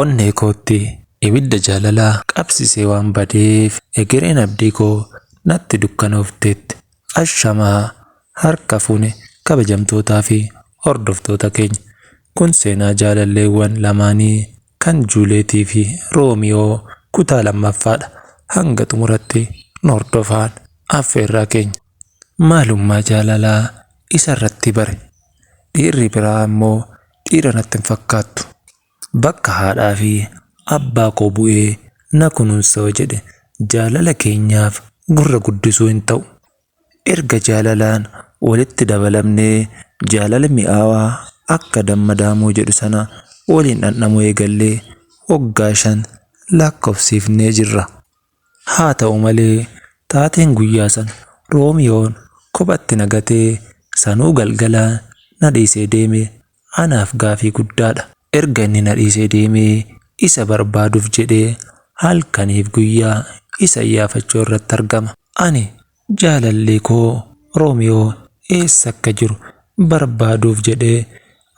Onnee kootti ibidda jaalalaa qabsisee waan badeef egereen abdii koo natti dukkanoofteetti. Ashamaa harka fuune kabajamtootaa fi hordoftoota keenya. Kun seenaa jaalalleewwan lamaanii kan Juuleetii fi Roomiyoo kutaa lammaffaadha. Hanga xumuratti nu hordofaa affeerraa keenya. Maalummaa jaalalaa isa irratti bare. Dhiirri biraa immoo dhiira natti hin fakkaattu. Bakka haadhaa fi abbaa koo bu'ee na kunuunsoo jedhe jaalala keenyaaf gurra guddisuu hin ta'u. Erga jaalalaan walitti dabalamnee jaalala mi'aawaa akka damma daamoo jedhu sana waliin dhandhamoo eegallee waggaa 5 lakkoofsiifnee jirra. Haa ta'u malee taateen guyyaa sana Roomiyoon kophatti nagatee sanuu galgalaan na dhiisee deeme anaaf gaafii guddaadha. Erga inni na dhiisee deemee isa barbaaduuf jedhee halkaniif guyyaa isa iyyaafachuu irratti argama. Ani jaalallee koo Roomiyoo eessa akka jiru barbaaduuf jedhee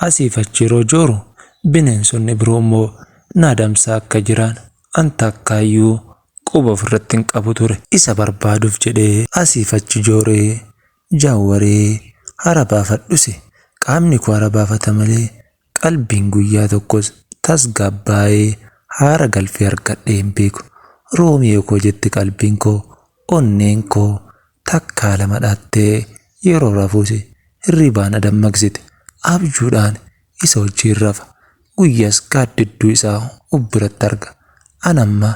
asiif achi yeroo jooru bineensonni biroo immoo na adamsaa akka jiran an takkaayyuu quba ofirratti hin qabu ture. Isa barbaaduuf jedhee asiif achi jooree jaawwaree hara baafadhuse. Qaamni koo hara baafata malee qalbiin guyyaa tokkos tasgabbaa'ee haara galfee argadhee hin beeku. Roomiyoo koo jetti qalbiin koo, onneen koo takkaa lama dhaattee yeroo rafuus hirribaan adammaqsite. Abjuudhaan isa wajjin rafa. Guyyaas gaaddidduu isaa ubbiratti arga. Anamma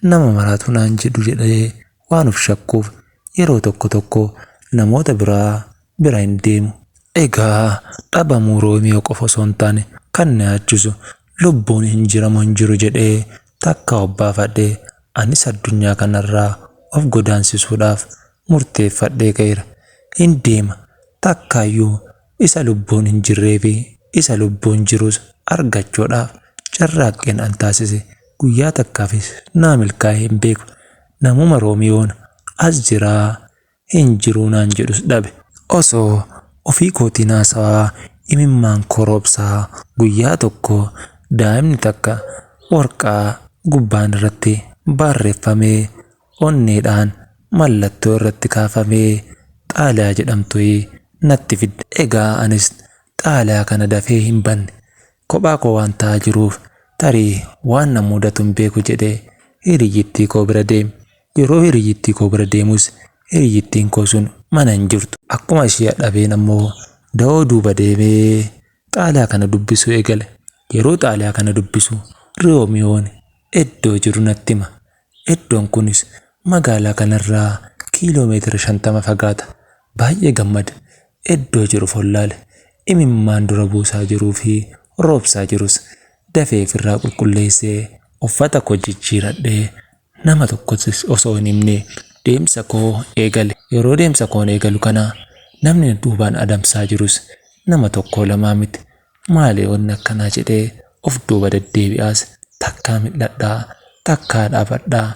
nama maraatu naan jedhu jedhee waan of shakkuuf yeroo tokko tokko namoota biraa bira hin deemu. Egaa dhabamuu Roomiyoo qofa osoo hin taane kan na yaachisu lubbuun hin jiramu hin jiru jedhee takka obbaafadhee anis addunyaa kanarraa of godaansisuudhaaf murteeffadhee ka'eera. Hin deema takkaayyuu isa lubbuun hin jirree fi isa lubbuun jirus argachuudhaaf carraaqqeen an taasise guyyaa takkaafis naa milkaa'ee hin beeku. Namuma Roomiyoon as jiraa hin jiruu naan jedhus dhabe. Osoo ofii kootiin haasawaa imimmaan koroobsaa guyyaa tokko daa'imni takka warqaa gubbaan irratti barreeffamee onneedhaan mallattoo irratti kaafamee xaaliyaa jedhamtu natti fidde. Egaa anis xaaliyaa kana dafee hin banne. Kophaa koo waan ta'aa jiruuf tarii waan na mudatu hin beeku jedhee hiriyyittii koo bira deeme. Yeroo hiriyyittii koo bira deemus hiriyyittiin koo sun mana hin jirtu. Akkuma ishee dhabeen ammoo da'oo duuba deemee xaaliyaa kana dubbisuu eegale. Yeroo xaaliyaa kana dubbisu Roomiyoon iddoo jiru natti hima. Iddoon kunis magaalaa kanarraa kiiloomeetira 50 fagaata. Baay'ee gammade. Iddoo jiru follaale. Imimmaan dura buusaa jiruu fi roobsaa jirus dafee ofirraa qulqulleessee uffata koo jijjiiradhee nama tokkos osoo hin himne deemsa koo eegale. Yeroo deemsa koo eegalu kana namni duubaan adamsaa jirus nama tokko lamaa miti. Maali onni akkanaa jedhee of duuba deddeebi'aas takkaa mil'adhaa takkaa dhaabadhaa.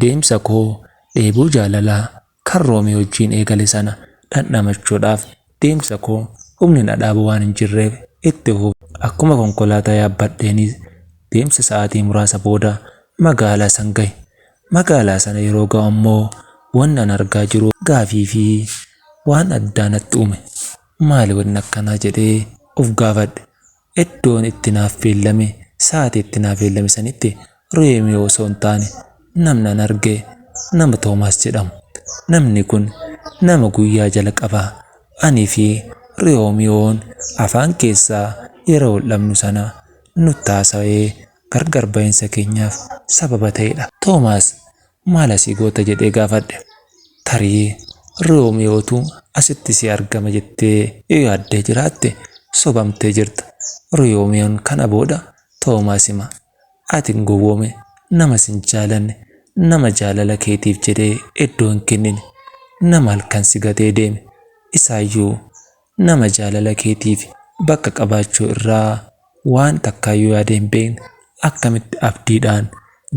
Deemsa koo dheebuu jaalalaa kan Roomiyoo wajjin eegale sana dhandhamachuudhaaf deemsa koo humni na dhaabu waan hin jirreef itti fufe. Akkuma konkolaataa yaabbadheenis deemsa sa'aatii muraasa booda magaalaa san gahe. Magaalaa sana yeroo ga'u ammoo waan an argaa jiru gaafii fi waan addaa natti uume. Maali wanni akkanaa jedhee of gaafadhe. Iddoon itti naaf beellame sa'aatii itti naaf beellame sanitti Roomiyoo osoo hin taane namni an arge nama Toomaas jedhamu. Namni kun nama guyyaa jalqabaaanii fi Roomiyoon afaan keessaa yeroo wal dhabnu sana nutti haasawee gargar ba'iinsa keenyaaf sababa ta'edha. Toomaas maal asii goota jedhee gaafadhe. Tarii Roomiyootu asitti si argama jettee yoo yaaddee jiraatte sobamtee jirta. Roomiyoon kana booda Toomaas hima. Ati hin gowwoome, nama sin jaalanne, nama jaalala keetiif jedhee iddoo hin kennine, nama halkan si gatee deeme. Isaayyuu nama jaalala keetiif bakka qabaachuu irraa waan takkaayyuu yaadee hin beekne akkamitti abdiidhaan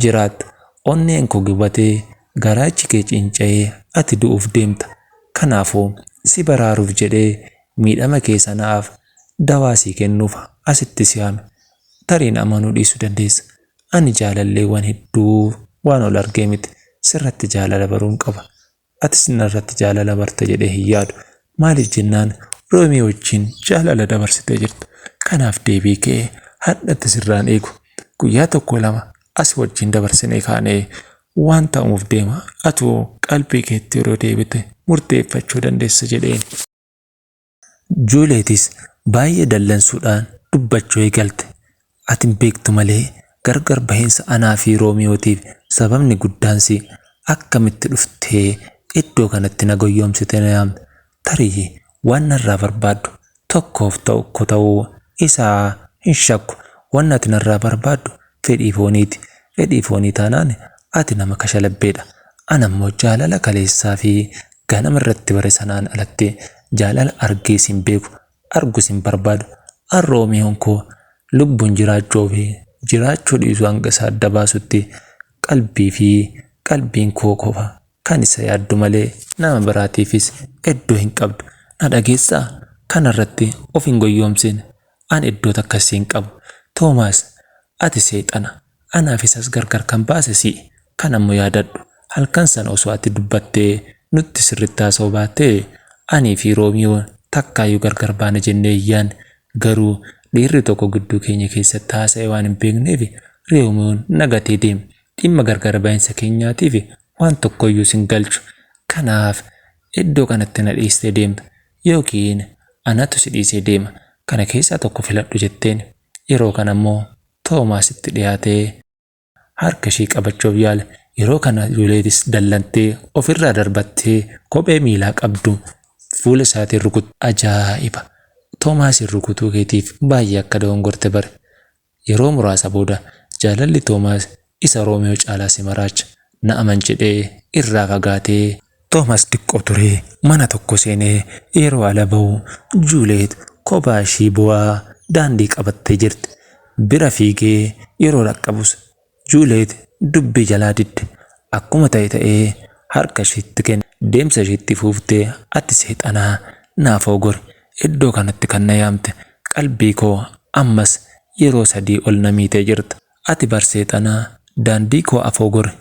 jiraatta. Onneen koo gubatee garaachi kee cinca'ee ati du'uuf deemta. Kanaafuu si baraaruuf jedhee miidhama kee sanaaf dawaa si kennuuf asitti si yaame. Tariin amanuu dhiisuu dandeessa. ani jaalalleewwan hedduu waan ol argee miti sirratti jaalala baruun qaba. Atis narratti jaalala barte jedhee hin yaadu. Maaliif jennaan Roomiyoo wajjin jaalala dabarsitee jirta. Kanaaf deebii kee hadhatti sirraan eegu. Guyyaa tokko lama as wajjin dabarsinee kaanee waan ta'uuf deema. Atuu qalbii keetti yeroo deebite murteeffachuu dandeessa jedheen. Juuleetis baay'ee dallansuudhaan dubbachuu eegalte. Ati hin beektu malee gargar bahiinsa anaa fi Roomiyootiif sababni guddaansi akkamitti dhuftee iddoo kanatti na goyoomsite na yaamte. Tarii waan narraa barbaaddu tokkoof ta'uu isaa hin shakku. Waan ati narraa barbaaddu fedhii fooniiti. Fedhii foonii taanaan ati nama kashalabbeedha. Ana immoo jaalala kaleessaa fi ganama irratti bare sanaan alatti jaalala argee sin beeku, argus hin barbaadu. Roomiyoon koo lubbuun jiraachuu fi jiraachuu dhiisuu hanga isaa adda baasutti qalbiin koo qofa kan isa yaaddu malee nama biraatiifis iddoo hin qabdu. Na dhageessaa kanarratti of hin goyoomsin. Ani iddoo akkasii hin qabu. Toomaas ati seexana. Anaaf isas gargar kan baase si'i. Kan ammoo yaadadhu. Halkan sana osoo ati dubbattee nutti sirritti haasa'uu baattee anii fi Roomiyoo takkaayyuu gargar baana jennee iyyaan garuu dhiirri tokko gidduu keenya keessatti haasa'e waan hin beekneef Roomiyoon nagatee deema. Dhimma gargar baay'insa keenyaatiif waan tokkoyyuu sin galchu. Kanaaf iddoo kanatti na dhiistee deemta yookiin anatu si dhiisee deema. Kana keessaa tokko filadhu jetteen. Yeroo kana immoo Toomaasitti dhiyaatee harka ishee qabachuuf yaala. Yeroo kana Juuleetis dallantee ofirraa darbattee kophee miilaa qabdu fuula isaatiin rukutu. Ajaa'iba! Toomaasin rukutuu keetiif baay'ee akka dogongorte bare. Yeroo muraasa booda jaalalli Toomaas isa Roomiyoo caalaa si maraacha. Na aman jedhee irraa fagaatee Toomaas diqqoo turee mana tokko seenee yeroo ala ba'u Juuleet kophaa ishii bu'aa daandii qabattee jirti. Bira fiigee yeroo dhaqqabus Juuleet dubbii jalaa didde. Akkuma ta'ee harka isheetti kenne. Deemsa isheetti fuuftee ati seexanaa naaf ogori. Iddoo kanatti kan na yaamte qalbii koo ammas yeroo 3 ol na miitee jirta. Ati bar seexanaa daandii koo afoogori.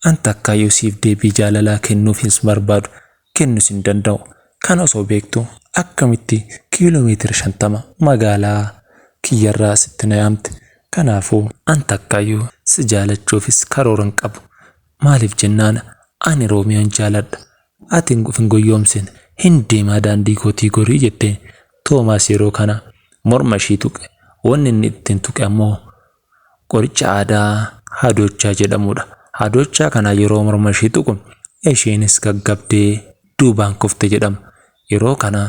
Anta akkaayyuu siif deebii jaalalaa kennuuf hin barbaadu. Kennus hin danda'u. Kan osoo beektu akkamitti kiiloomeetira 50 magaalaa kiyyarraa sitti na yaamte. Kanaafuu anta akkaayyuu si jaalachuufis karoora hin qabu. Maaliif jennaan ani Roomiyoon jaaladha. Ati hin goyoomsin. Hin deemaa daandii kootii gorii jettee. Toomaas yeroo kana morma ishii tuqe. Wanni inni ittiin tuqe ammoo qoricha aadaa haadochaa jedhamudha. Haadochaa kana yeroo morma ishii tuqu isheenis gaggabdee duubaan kufte jedhama. Yeroo kana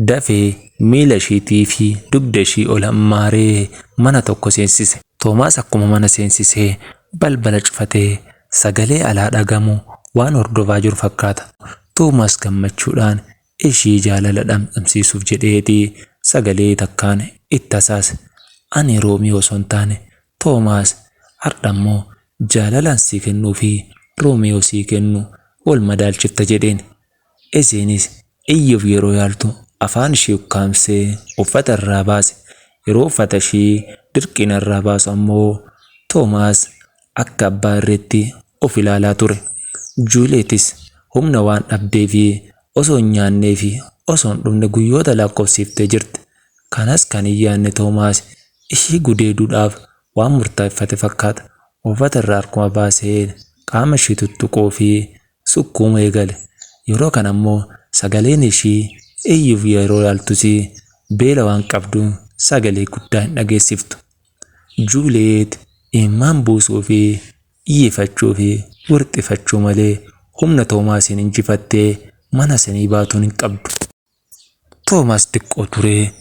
dafee miila ishiitii fi dugda ishii ol hammaaree mana tokko seensise. Toomaas akkuma mana seensisee balbala cufatee sagalee alaa dhagamu waan hordofaa jiru fakkaata. Toomaas gammachuudhaan ishii jaalala dhamdhamsiisuuf jedheetii sagalee takkaan itti hasaase. Ani Roomiyoo osoo hin taane Toomaas har'a immoo jaalalaan sii kennuu fi Roomiyoo sii kennu wal madaalchifta jedheen. Isheenis iyyuuf yeroo yaaltu afaan ishee ukkaamsee uffata irraa baase. Yeroo uffata ishee dirqiin irraa baasu ammoo Toomaas akka abbaa irreetti of ilaalaa ture. Juuleetis humna waan dhabdee fi osoo hin nyaannee fi osoo hin dhumne guyyoota lakkoofsiiftee jirti. Kanas kan hin yaanne Toomaas ishii gudeeduudhaaf waan murteeffate fakkaata. Uffata irraa harkuma baasee qaama ishii tuttuquu fi sukkuuma eegale. Yeroo kana ammoo sagaleen ishii iyyuuf yeroo yaaltus beela waan qabdu sagalee guddaa hin dhageessiftu. Juuleet imimmaan buusuu fi iyyifachuu fi wurxifachuu malee humna Toomaasin injifattee mana sanii baatuun hin qabdu. Toomaas diqqoo turee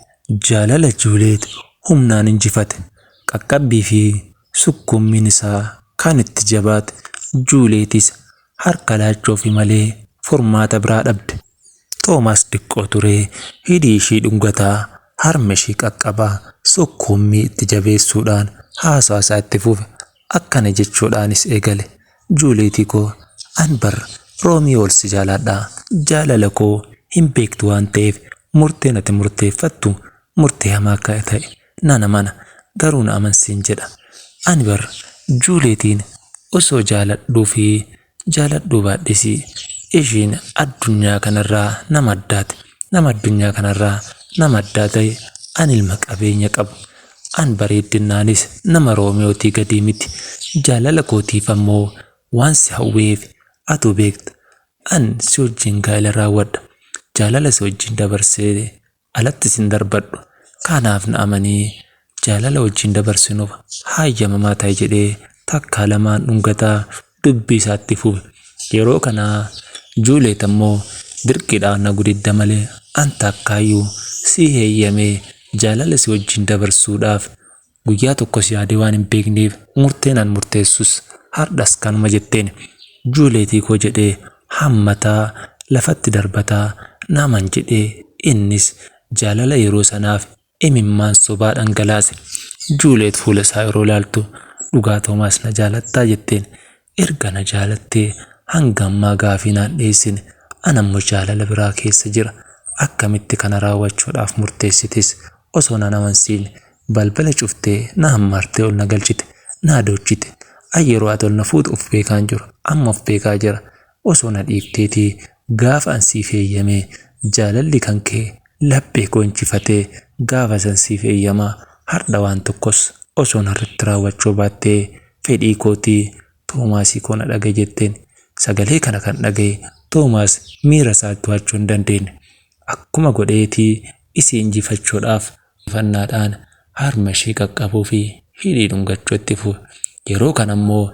jaalala Juuleet humnaan injifate. Qaqqabbii fi sukkuummiin isaa kan itti jabaate. Juuleetis harka laachuu malee furmaata biraa dhabde. Toomaas diqqoo turee hidhii ishii dhungataa harma ishii qaqqabaa sukkuummii itti jabeessuudhaan haasaa isaa itti fufe. Akkana jechuudhaanis eegale. Juuleetii koo an bar Roomiyoo ol si jaaladhaa. Jaalala koo hin beektu waan ta'eef murteen ati murteeffattu murtee hamaa akka ta'e nan amana. Garuu na amansiin jedha. Ani bar Juuleetiin osoo jaaladhuu fi jaaladhuu baadhis ishiin addunyaa kanarraa nama addaati. Nama addunyaa kanarraa nama addaa ta'e an ilma qabeenya qabu. An bareedinaanis nama Roomiyootii gadii miti. Jaalala kootiif ammoo waan si hawweef atu beekta. An si wajjin gaa'ela raawwadha. Jaalala si wajjin dabarsee alatti sin darbadhu. Kanaaf na amanii jaalala wajjin dabarsinuuf hayyamamaa ta'e jedhee takkaa lamaan dhungataa dubbii isaatti fufe. Yeroo kanaa Juuleet ammoo dirqiidhaan na gudidda malee an takkaayyuu si heeyyamee jaalala si wajjin dabarsuudhaaf guyyaa tokko si yaadee waan hin beekneef murteen an murteessus hardhas kanuma jetteen. Juuleetii koo jedhee hammataa lafatti darbataa naaman jedhee innis jaalala yeroo sanaaf imimmaan sobaa dhangalaase. Juuleet fuula isaa yeroo laaltu dhugaa Toomaas na jaalattaa jetteen. Erga na jaalattee hanga ammaa gaafii naan dhiyeessine an ammoo jaalala biraa keessa jira. Akkamitti kana raawwachuudhaaf murteessitis osoo na amansiine balbala cuftee na hammaartee ol na galchite na adochite. Yeroo ati ol na fuutu of beekaan jiru amma of beekaa jira. Osoo na dhiifteetii gaafa an siif heeyyamee jaalalli kan kee laphee koo injifatee gaafa san siif heeyyamaa hardha waan tokkos osoo narratti raawwachuu baattee fedhii kootii Toomaasii koo na dhagaye jetteen. Sagalee kana kan dhagaye Toomaas miira isaa to'achuu hin dandeenye. Akkuma godheetii isii injifachuudhaaf fannaadhaan harma ishee qaqqabuu fi hidhii dhungachuu itti fufe. Yeroo kana ammoo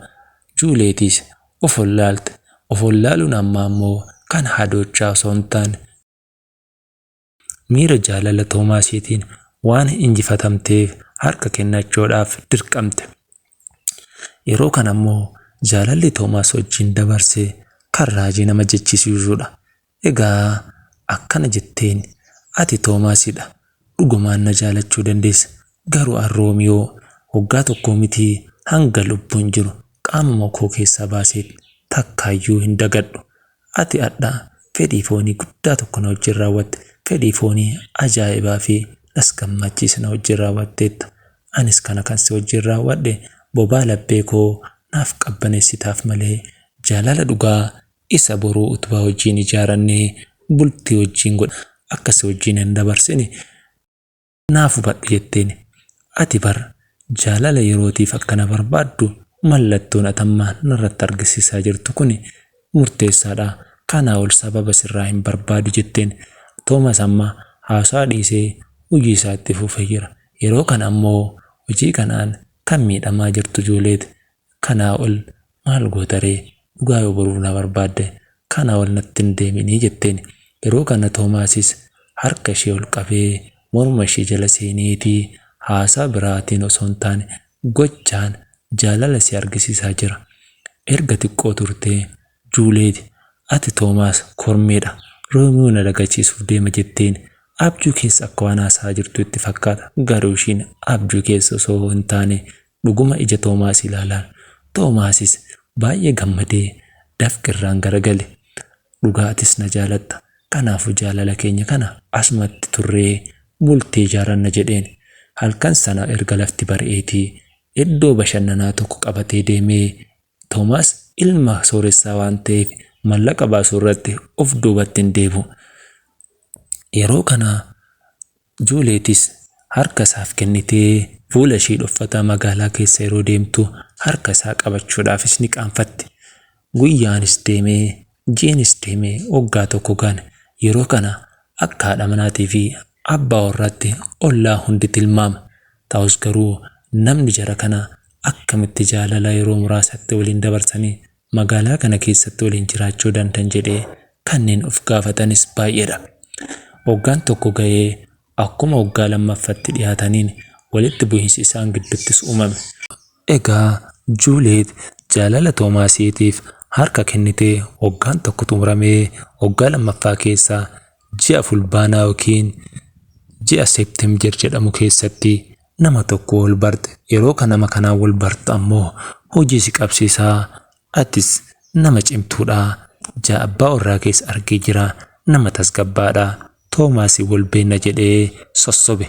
Juuleetis of wallaalte. Of wallaaluun amma ammoo kan hadochaa osoo hin taane miira jaalala Toomaasiitiin waan injifatamteef harka kennachuudhaaf dirqamte. Yeroo kana ammoo jaalalli Toomaas wajjin dabarsee kan raajii nama jechisiisuudha. Egaa akkana jetteen ati Toomaasidha. Dhugumaan na jaalachuu dandeessa. Garuu an Roomiyoo waggaa tokko miti hanga lubbuun jiru qaama koo keessaa baasee takkaayyuu hin dagadhu. Ati adda fedhii foonii guddaa tokko na wajjin raawwatte. Fedhii foonii ajaa'ibaa fi nas gammachiisa na wajjin raawwatteetta. Anis kana kan si wajjin raawwadhe bobaa laphee koo naaf qabbaneessitaaf malee jaalala dhugaa isa boruu utubaa wajjin ijaarannee bultii wajjin godha akkasi wajjin hin dabarsine naaf hubadhu jetteen. Ati bar jaalala yerootiif akkana barbaaddu mallattoon atammaan narratti argisiisaa jirtu kun murteessaadha. Kanaa ol sababa sirraa hin barbaadu jetteen. Toomaas amma haasaa dhiisee hojii isaatti fufee jira. Yeroo kana ammoo hojii kanaan kan miidhamaa jirtu Juuleet. Kanaa ol maal gootaree dhugaa yoo boruu na barbaadde kanaa ol natti hin deeminii jetteen. Yeroo kana Toomaasis harka ishee ol qabee morma ishee jala seeneetii haasaa biraatiin osoo hin taane gochaan jaalala si argisiisaa jira. Erga xiqqoo turtee Juuleet ati Toomaas kormeedha. Roomiyoo na dagachiisuuf deema jetteen. Abjuu keessa akka waan haasaa jirtu itti fakkaata. Garuu ishiin abjuu keessa osoo hin taane dhuguma ija Toomaas ilaalaan. Toomaasis baay'ee gammadee dafqirraan garagale. Dhugaatis na jaalatta. Kanaafuu jaalala keenya kana asumatti turree bultii ijaaranna jedheen. Halkan sana erga lafti bari'eetii iddoo bashannanaa tokko qabatee deemee Toomaas ilma sooressaa waan ta'eef mallaqa baasuu irratti of duubatti hin deebi'u. Yeroo kana Juuleetis harka isaaf kennitee fuula ishee dhoffataa magaalaa keessa yeroo deemtu harka isaa qabachuudhaafis ni qaanfatti. Guyyaanis deemee jiinis deemee waggaa tokko gaane. Yeroo kana akka haadha manaatii fi abbaa warraatti ollaa hundi tilmaama. Ta'us garuu namni jara kana akkamitti jaalala yeroo muraasatti waliin dabarsanii magaalaa kana keessatti waliin jiraachuu danda'an jedhee kanneen of gaafatanis baay'eedha. Waggaan tokko ga'ee akkuma waggaa lammaffaatti dhiyaataniin walitti bu'iinsi isaan gidduuttis uumame. Egaa Juuleet jaalala Toomaasiitiif harka kennitee waggaan tokko xumuramee waggaa lammaffaa keessaa ji'a fulbaanaa yookiin ji'a Seepteembar jedhamu keessatti nama tokko wal barte. Yeroo kana nama kanaan wal bartu ammoo hojii si qabsiisaa. Atis nama cimtuudha. Ja'a abbaa warraa keessa argee jira. Nama tasgabbaadha. Toomaas wal beena jedhee sossobe.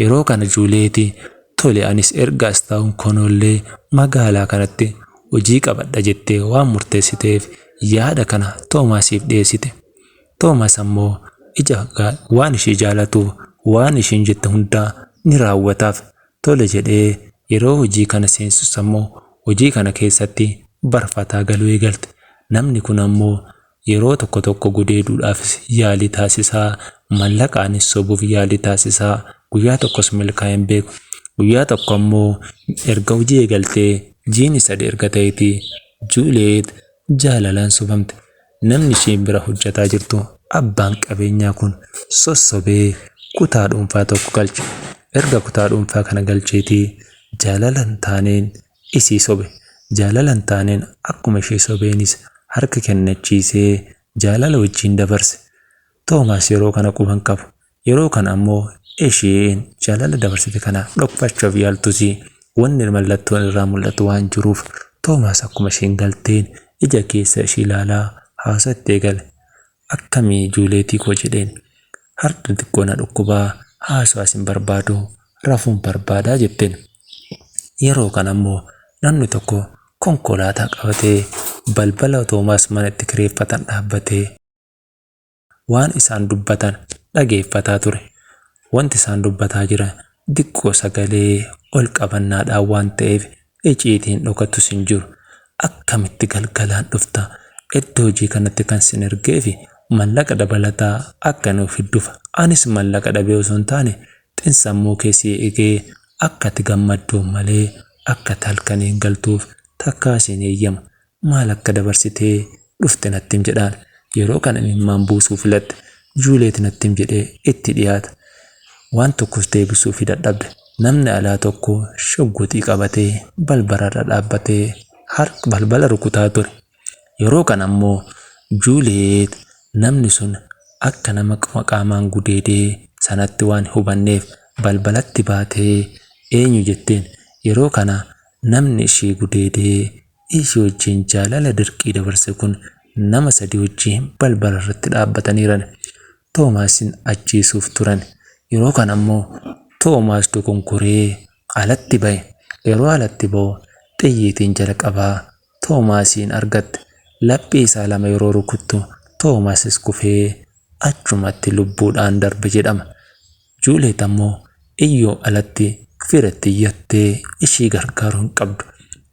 Yeroo kana Juuleeti Tole anis erga as taa'uun konoollee magaalaa kanatti hojii qabadha jettee waan murteessiteef yaada kana Toomaasiif dhiyeessite. Toomaas ammoo waan ishee jaalatuuf waan isheen jette hundaa ni raawwataaf. Tole jedhee yeroo hojii kana seensus ammoo hojii kana keessatti barfataa galuu eegalte. Namni kun ammoo yeroo tokko tokko gudeeduudhaafis yaalii taasisaa, mallaqaanis sobuuf yaalii taasisaa, guyyaa tokkos milkaa'ee hin beeku. Guyyaa tokko ammoo erga hojii eegaltee jiini 3 erga ta'eeti Juuliyeet jaalalaan sobamte. Namni isheen bira hojjetaa jirtu abbaan qabeenyaa kun sossobee kutaa dhuunfaa tokko galche. Erga kutaa dhuunfaa kana galcheetii jaalalaan taaneen isii sobe. Jaalalaan taaneen akkuma ishee sobeenis harka kennachiisee jaalala wajjin dabarse. Toomaas yeroo kana quban qabu. Yeroo kana ammoo isheen jaalala dabarsite kana dhokfachuuf yaaltusi wanni mallattoo irraa mul'atu waan jiruuf Toomaas akkuma isheen galteen ija keessa ishee ilaalaa haasa'atti eegale. Akkamii Juuliyeetii koo jedheen har'a xiqqoo na dhukkubaa haasa'as hin barbaadu rafuun barbaadaa jetteen. Yeroo kana ammoo namni tokko konkolaataa qabatee balbala Toomaas mana itti kireeffatan dhaabbatee waan isaan dubbatan dhageeffataa ture. Wanti isaan dubbataa jiran diqqoo sagalee ol qabannaadhaan waan ta'eef iciitiin dhokatus hin jiru. Akkamitti galgalaan dhufta iddoo hojii kanatti kan sin ergee fi mallaqa dabalataa akka nuuf hidduuf anis mallaqa dhabee osoo hin taane xinsammuu keessi eegee akka ati gammaddu malee akka halkaniin galtuuf takkaa siin eeyyama. Maal akka dabarsitee dhufte natti him jedhaan. Yeroo kana imimmaan buusuu filatte. Juuliyeet natti him jedhee itti dhiyaata. Waan tokkos deebisuuf dadhabde. Namni alaa tokko shoggoxii qabatee balbalarra dhaabbatee balbala rukutaa ture. Yeroo kana ammoo Juuliyeet namni sun akka nama qaamaan gudeedee sanatti waan hubanneef balbalatti baatee eenyu jetteen. Yeroo kana namni ishee gudeedee ishee wajjin jaalala dirqii dabarse kun nama 3 wajjin balbala irratti dhaabbataniiran. Toomaasin ajjeesuuf turan. Yeroo kana ammoo Toomaas dogonkoree alatti ba'e. Yeroo alatti ba'u xiyyiitiin jala qabaa Toomaasiin argatte. Laphee isaa 2 yeroo rukuttu Toomaasis kufee achumatti lubbuudhaan darbe jedhama. Juuliyeet ammoo iyyoo alatti firatti iyyattee ishii gargaaruu hin qabdu.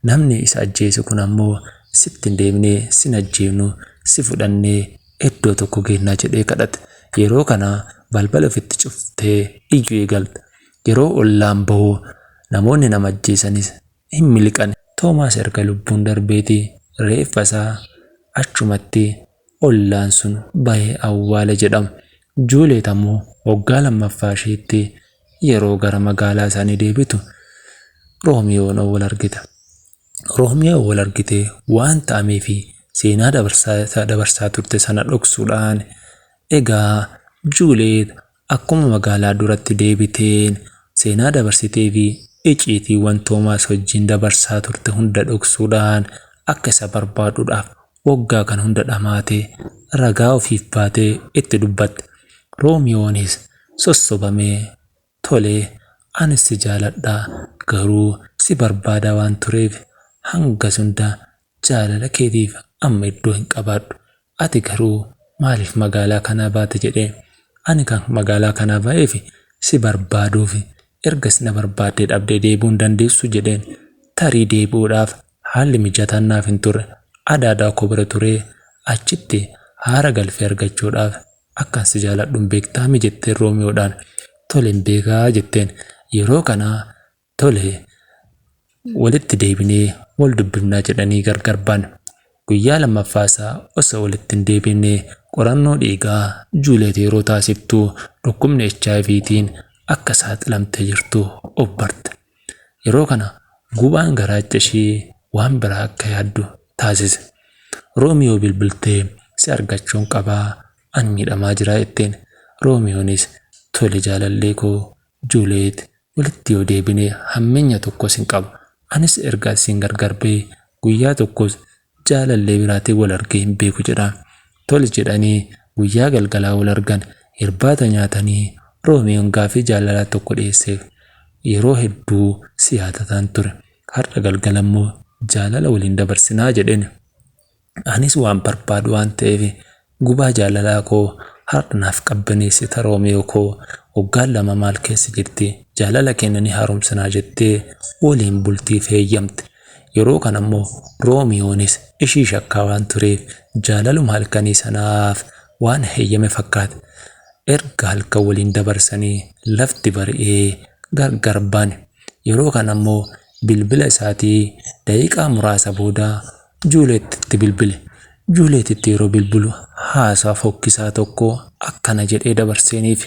Namni isa ajjeese kun ammoo sitti hin deemnee sin ajjeefnu si fudhannee iddoo tokko geennaa jedhee kadhate. Yeroo kana balbala ofitti cuftee iyyuu eegalte. Yeroo ollaan bahu namoonni nama ajjeesanis hin miliqan. Toomaas erga lubbuun darbeeti reeffa isaa achumatti ollaan sun bahee awwaala jedhama. Juuliyeet ammoo waggaa 2ffaa isheetti yeroo gara magaalaa isaanii deebitu Roomiyoon wal argita. Roomiyoon wal argitee waan ta'amee fi seenaa dabarsaa turte sana dhoksuudhaan egaa Juuliyeet akkuma magaalaa duratti deebiteen seenaa dabarsitee fi iciitiiwwan Toomaas wajjin dabarsaa turte hunda dhoksuudhaan akka isa barbaaduudhaaf waggaa kan hunda dhamaatee ragaa ofiif baatee itti dubbatte. Roomiyoonis sossobamee tolee anis si jaaladhaa garuu si barbaada waan tureef hanga hunda jaalala keetiif amma iddoo hin qabaadhu. Ati garuu maaliif magaalaa kanaa baate jedhee. Ani kan magaalaa kanaa ba'eef si barbaaduuf erga si na barbaaddee dhabdee deebi'uu hin dandeessu jedheen. Tarii deebi'uudhaaf haalli mijataan naaf hin turre. Adaadaa koo bira turee achitti haara galfee argachuudhaaf akkan si jaaladhu hin beektaa mi jetteen Roomiyoodhaan. Tole hin beekaa jetteen. Yeroo kanaa tole walitti deebinee wal dubbifnaa jedhanii gargar ba'an. Guyyaa 2ffaasaa osoo walitti hin deebinee qorannoo dhiigaa Juuliyeet yeroo taasiftu dhukkubni HIVtiin akka saaxilamtee jirtu of barte. Yeroo kana gubaan garaacha ishee waan biraa akka yaaddu taasise. Roomiyoo bilbiltee si argachuun qabaa an miidhamaa jira jetteen. Roomiyoonis tole jaalallee koo Juuliyeet walitti yoo deebinee hammeenya tokkos hin qabu. Anis erga isin gargar ba'ee guyyaa tokkos jaalallee biraatiin wal argee hin beeku jedha. Tole jedhanii guyyaa galgalaa wal argan irbaata nyaatanii Roomiyoon gaafii jaalalaa tokko dhiyeesseef. yeroo hedduu si yaadataan ture. Har'a galgala immoo jaalala waliin dabarsinaa jedheen. Anis waan barbaadu waan ta'eef gubaa jaalalaa koo har'a naaf qabbaneessita Roomiyoo koo. Waggaan 2 maal keessa jirti? Jaalala keenya ni haaromsinaa jettee waliin bultiif heeyyamte. Yeroo kana immoo Roomiyoonis ishii shakkaa waan tureef jaalaluma halkanii sanaaf waan heeyyame fakkaate. Erga halkan waliin dabarsanii lafti bari'ee gargar baane. Yeroo kana immoo bilbila isaatii daqiiqaa muraasa booda Juuleetitti bilbile. Juuleetitti yeroo bilbilu haasaa fokkisaa tokko akkana jedhee dabarseeniif.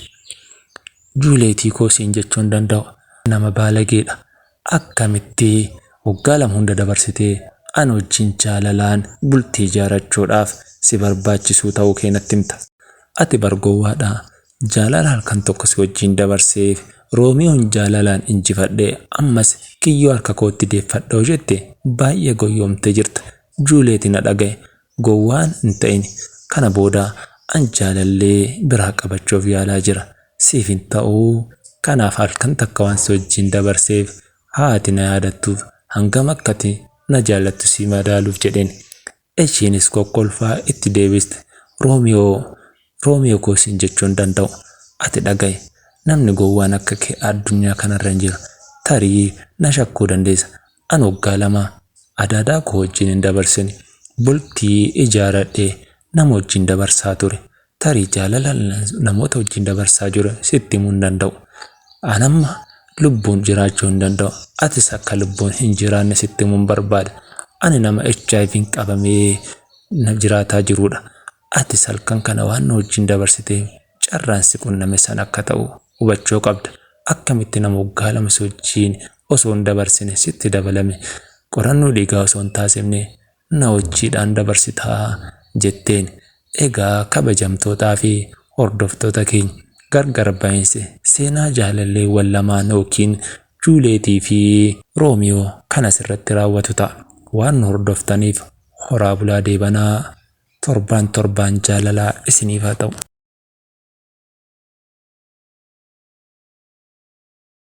Juuleetii koo siin jechuu hin danda'u. Nama baalageedha. Akkamitti waggaa 2 hunda dabarsitee ana wajjin jaalalaan bultii ijaarrachuudhaaf si barbaachisuu ta'uu kee natti himta. Ati bargowwaadha. Jaalala halkan tokko si wajjin dabarseef Roomiyoon jaalalaan injifadhee ammas kiyyoo harka kootti deeffadhoo jette baay'ee goyyoomtee jirta. Juuleetii na dhaga'e. Gowwaan hin ta'in. Kana booda an jaalallee biraa qabachuuf yaalaa jira. Siif hin ta'uu. Kanaaf halkan takka waan si wajjin dabarseef haati na yaadattuuf hangam akkati na jaalattu si madaaluuf jedheen. Ishiinis kokkolfaa itti deebiste. Roomiyoo koo siin jechuu hin danda'u. Ati dhagaye. Namni gowwaan akka kee addunyaa kanarra hin jiru. Tarii na shakkuu dandeessa. An waggaa 2 adaadaa koo wajjin hin dabarsine. Bultii ijaarradhee nama wajjin dabarsaa ture. Tarii jaalala namoota wajjin dabarsaa jiru sitti himuu hin danda'u. Anamma lubbuun jiraachuu hin danda'u. Atis akka lubbuun hin jiraanne sitti himuun barbaada. Ani nama HIV qabamee jiraataa jirudha. Atis halkan kana waan na wajjin dabarsitee carraan si qunname san akka ta'u hubachuu qabda. Akkamitti nama waggaa 2 si wajjin osoo hin dabarsine sitti dabalame qorannoo dhiigaa osoo hin taasifne na wajjiidhaan dabarsitaa jetteen. Egaa kabajamtootaa fi hordoftoota keenya gargar baay'inse seenaa jaalalleewwan lamaan yookiin Juuleetii fi Roomiyoo kanas irratti raawwatu ta'a. Waan hordoftaniif horaa bulaa deebanaa. Torbaan jaalalaa isiniif haa ta'u.